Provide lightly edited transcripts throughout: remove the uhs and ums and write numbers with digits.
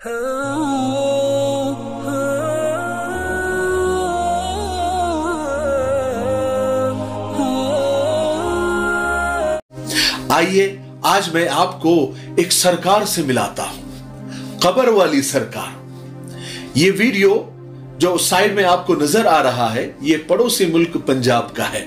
आइए आज मैं आपको एक सरकार से मिलाता हूं, कब्र वाली सरकार। ये वीडियो जो साइड में आपको नजर आ रहा है, ये पड़ोसी मुल्क पंजाब का है।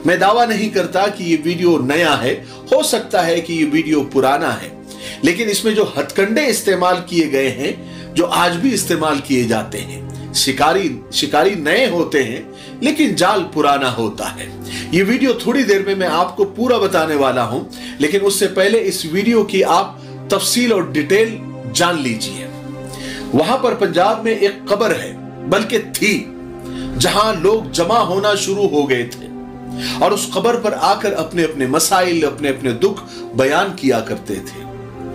मैं दावा नहीं करता कि ये वीडियो नया है, हो सकता है कि ये वीडियो पुराना है, लेकिन इसमें जो हथकंडे इस्तेमाल किए गए हैं, जो आज भी इस्तेमाल किए जाते हैं, शिकारी नए होते हैं लेकिन जाल पुराना होता है। ये वीडियो थोड़ी देर में मैं आपको पूरा बताने वाला हूं, लेकिन उससे पहले इस वीडियो की आप तफसील और डिटेल जान लीजिए। वहां पर पंजाब में एक कब्र है, बल्कि थी, जहां लोग जमा होना शुरू हो गए थे और उस कब्र पर आकर अपने अपने मसाइल, अपने अपने दुख बयान किया करते थे।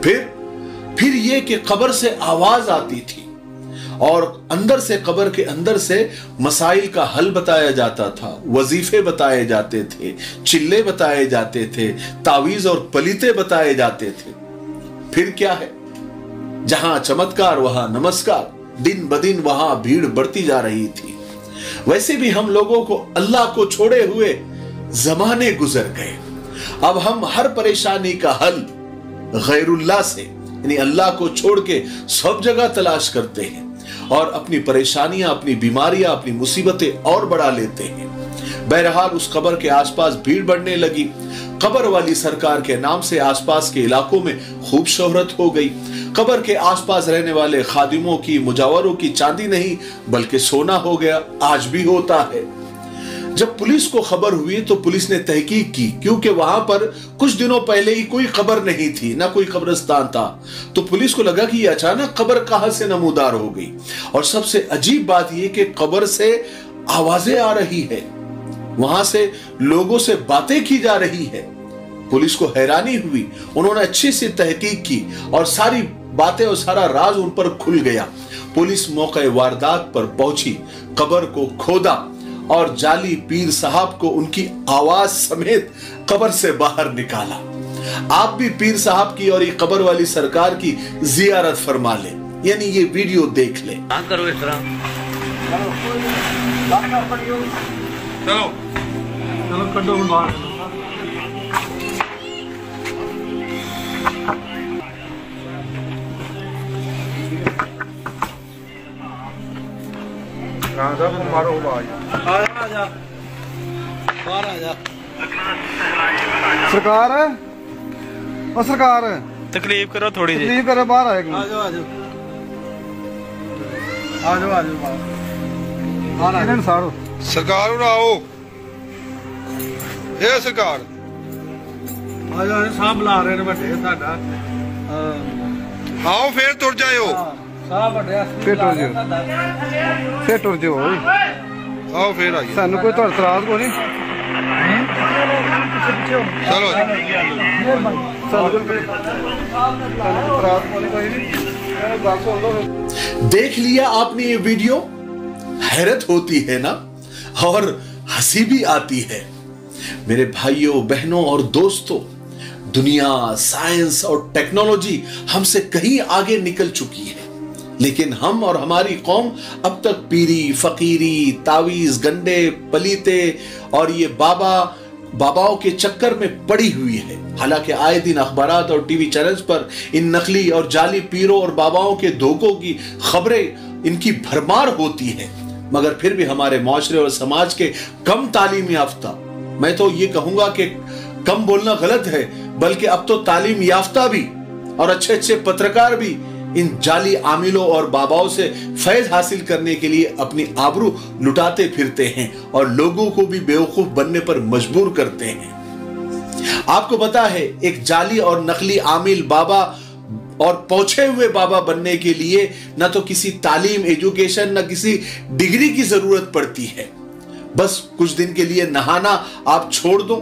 फिर ये कि कब्र से आवाज आती थी और अंदर से, कब्र के अंदर से मसाइल का हल बताया जाता था, वजीफे बताए जाते थे, चिल्ले बताए जाते थे, तावीज और पलीते बताए जाते थे। फिर क्या है, जहां चमत्कार वहां नमस्कार, दिन ब दिन वहां भीड़ बढ़ती जा रही थी। वैसे भी हम लोगों को अल्लाह को छोड़े हुए जमाने गुजर गए। अब हम हर परेशानी का हल गैरुल्लाह से, यानी अल्लाह को छोड़ के सब जगह तलाश करते हैं और अपनी परेशानियां, अपनी बीमारियां, अपनी मुसीबतें और बढ़ा लेते हैं। बहरहाल उस कब्र के आसपास भीड़ बढ़ने लगी। कब्र वाली सरकार के नाम से आसपास के इलाकों में खूब शोहरत हो गई। कब्र के आसपास रहने वाले खादिमों की, मुजावरों की चांदी नहीं बल्कि सोना हो गया। आज भी होता है। जब पुलिस को खबर हुई तो पुलिस ने तहकीक की, क्योंकि वहां पर कुछ दिनों पहले ही कोई कब्र नहीं थी, ना कोई कब्रिस्तान था। तो पुलिस को लगा कि ये अचानक कब्र कहां से नमूदार हो गई। और सबसे अजीब बात यह कि कब्र से आवाजें आ रही है, वहां से लोगों से बातें की जा रही है। पुलिस को हैरानी हुई, उन्होंने अच्छी सी तहकीक की और सारी बातें और सारा राज उन पर खुल गया। पुलिस मौके वारदात पर पहुंची, कब्र को खोदा और जाली पीर साहब को उनकी आवाज समेत कब्र से बाहर निकाला। आप भी पीर साहब की और ये कब्र वाली सरकार की जियारत फरमा ले, यानी ये वीडियो देख ले। करो इस तरह, चलो चलो कड्डो बाहर। मारो आजा, बाहर आजा। सरकार और सरकार तकलीफ करो थोड़ी सी, तकलीफ करो, बाहर आए। आजो आजो आजो आजो बाहर सारो सरकार उड़ाओ। ये सरकार आजो साहब बुला रहे ने बड़े साडा। आओ फिर तुर जाओ, फिर टुर जाओ। आओ फिर आइए, सानू कोई तुहाडा इतराज को नहीं। चलो देख लिया आपने ये वीडियो? हैरत होती है ना, और हंसी भी आती है। मेरे भाइयों, बहनों और दोस्तों, दुनिया, साइंस और टेक्नोलॉजी हमसे कहीं आगे निकल चुकी है, लेकिन हम और हमारी कौम अब तक पीरी, फकीरी, तावीज, गंडे, पलीते और ये बाबाओं के चक्कर में पड़ी हुई है। हालांकि आए दिन अखबारात और टीवी चैनल्स पर इन नकली और जाली पीरों और बाबाओं के धोखों की खबरें, इनकी भरमार होती है, मगर फिर भी हमारे माशरे और समाज के कम तालीम याफ्ता, मैं तो ये कहूंगा कि कम बोलना गलत है, बल्कि अब तो तालीम याफ्ता भी और अच्छे अच्छे पत्रकार भी इन जाली आमिलों और बाबाओं से फैज हासिल करने के लिए अपनी आबरू लुटाते फिरते हैं और लोगों को भी बेवकूफ बनने पर मजबूर करते हैं। आपको पता है, एक जाली और नकली आमिल बाबा और पहुंचे हुए बाबा बनने के लिए ना तो किसी तालीम, एजुकेशन, ना किसी डिग्री की जरूरत पड़ती है। बस कुछ दिन के लिए नहाना आप छोड़ दो,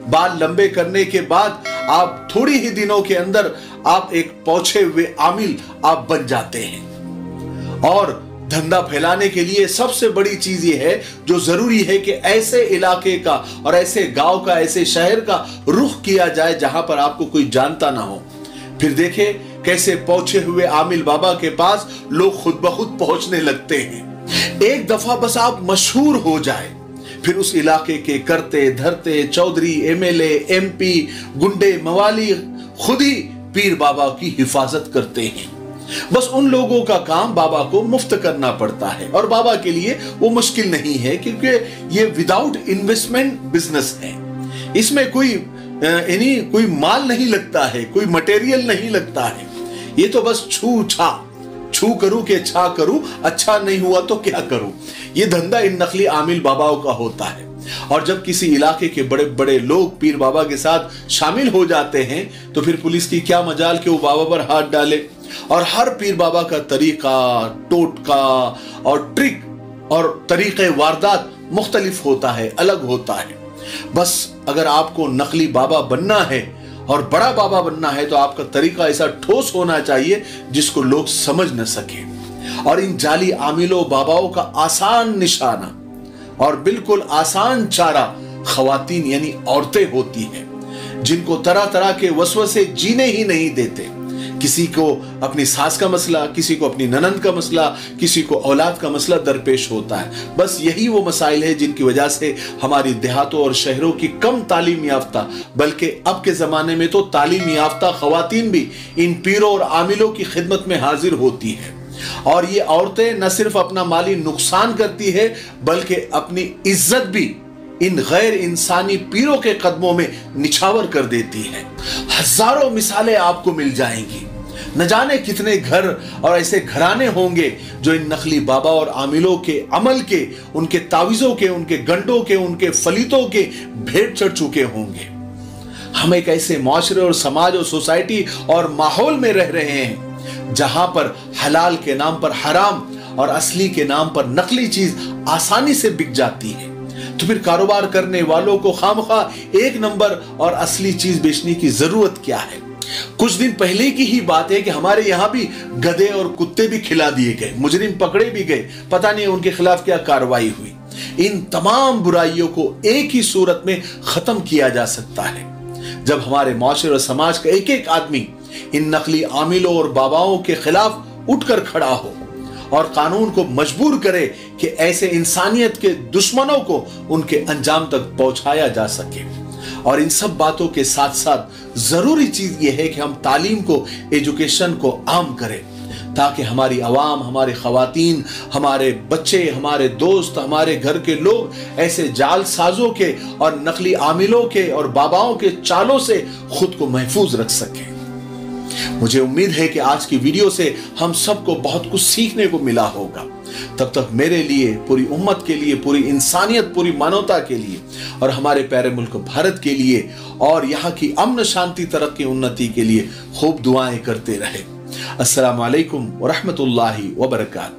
बाल लंबे करने के बाद आप थोड़ी ही दिनों के अंदर आप एक पहुंचे हुए आमिल आप बन जाते हैं। और धंधा फैलाने के लिए सबसे बड़ी चीज ये है, जो जरूरी है कि ऐसे इलाके का और ऐसे गांव का, ऐसे शहर का रुख किया जाए जहां पर आपको कोई जानता ना हो। फिर देखे कैसे पहुंचे हुए आमिल बाबा के पास लोग खुद ब खुद पहुंचने लगते हैं। एक दफा बस आप मशहूर हो जाए, फिर उस इलाके के करते धरते चौधरी, एमएलए, एमपी, गुंडे, मवाली खुद ही पीर बाबा की हिफाजत करते हैं। बस उन लोगों का काम बाबा को मुफ्त करना पड़ता है, और बाबा के लिए वो मुश्किल नहीं है, क्योंकि ये विदाउट इन्वेस्टमेंट बिजनेस है। इसमें कोई माल नहीं लगता है, कोई मटेरियल नहीं लगता है। ये तो बस छू करूं के छा करूं, अच्छा नहीं हुआ तो क्या करूं, ये धंधा इन नकली आमिल बाबाओं का होता है। और जब किसी इलाके के बड़े बड़े लोग पीर बाबा के साथ शामिल हो जाते हैं तो फिर पुलिस की क्या मजाल कि वो बाबा पर हाथ डाले। और हर पीर बाबा का तरीका, टोटका और ट्रिक और तरीके वारदात मुख्तलिफ होता है, अलग होता है। बस अगर आपको नकली बाबा बनना है और बड़ा बाबा बनना है तो आपका तरीका ऐसा ठोस होना चाहिए जिसको लोग समझ न सके। और इन जाली आमिलों बाबाओं का आसान निशाना और बिल्कुल आसान चारा खवातीन यानी औरतें होती हैं, जिनको तरह तरह के वसवसे जीने ही नहीं देते। किसी को अपनी सास का मसला, किसी को अपनी ननंद का मसला, किसी को औलाद का मसला दरपेश होता है। बस यही वो मसाइल है जिनकी वजह से हमारी देहातों और शहरों की कम तालीम याफ्ता, बल्कि अब के जमाने में तो तालीम याफ्ता खवातीन भी इन पीरों और आमिलों की खिदमत में हाजिर होती है। और ये औरतें न सिर्फ अपना माली नुकसान करती है बल्कि अपनी इज्जत भी इन गैर इंसानी पीरों के कदमों में निछावर कर देती है। हजारों मिसालें आपको मिल जाएंगी। न जाने कितने घर और ऐसे घराने होंगे जो इन नकली बाबा और आमिलों के अमल के, उनके तावीज़ों के, उनके गंडों के, उनके फलीतों के भेंट चढ़ चुके होंगे। हम एक ऐसे माशरे और समाज और सोसाइटी और माहौल में रह रहे हैं जहां पर हलाल के नाम पर हराम और असली के नाम पर नकली चीज आसानी से बिक जाती है। तो फिर कारोबार करने वालों को खामखा एक नंबर और असली चीज बेचने की जरूरत क्या है। कुछ दिन पहले की ही बात है कि हमारे यहां भी गधे और कुत्ते भी खिला दिए गए, मुजरिम पकड़े भी गए, पता नहीं उनके खिलाफ क्या कार्रवाई हुई। इन तमाम बुराइयों को एक ही सूरत में खत्म किया जा सकता है जब हमारे माशरे और समाज का एक एक आदमी इन नकली आमिलों और बाबाओं के खिलाफ उठकर खड़ा हो और कानून को मजबूर करे कि ऐसे इंसानियत के दुश्मनों को उनके अंजाम तक पहुंचाया जा सके। और इन सब बातों के साथ साथ जरूरी चीज यह है कि हम तालीम को, एजुकेशन को आम करें, ताकि हमारी आवाम, हमारे खवातीन, हमारे बच्चे, हमारे दोस्त, हमारे घर के लोग ऐसे जाल साजों के और नकली आमिलों के और बाबाओं के चालों से खुद को महफूज रख सकें। मुझे उम्मीद है कि आज की वीडियो से हम सबको बहुत कुछ सीखने को मिला होगा। तब तक मेरे लिए, पूरी उम्मत के लिए, पूरी इंसानियत, पूरी मानवता के लिए और हमारे प्यारे मुल्क भारत के लिए और यहाँ की अमन, शांति, तरक्की, उन्नति के लिए खूब दुआएं करते रहे। अस्सलामु अलैकुम व रहमतुल्लाहि व बरकातहू।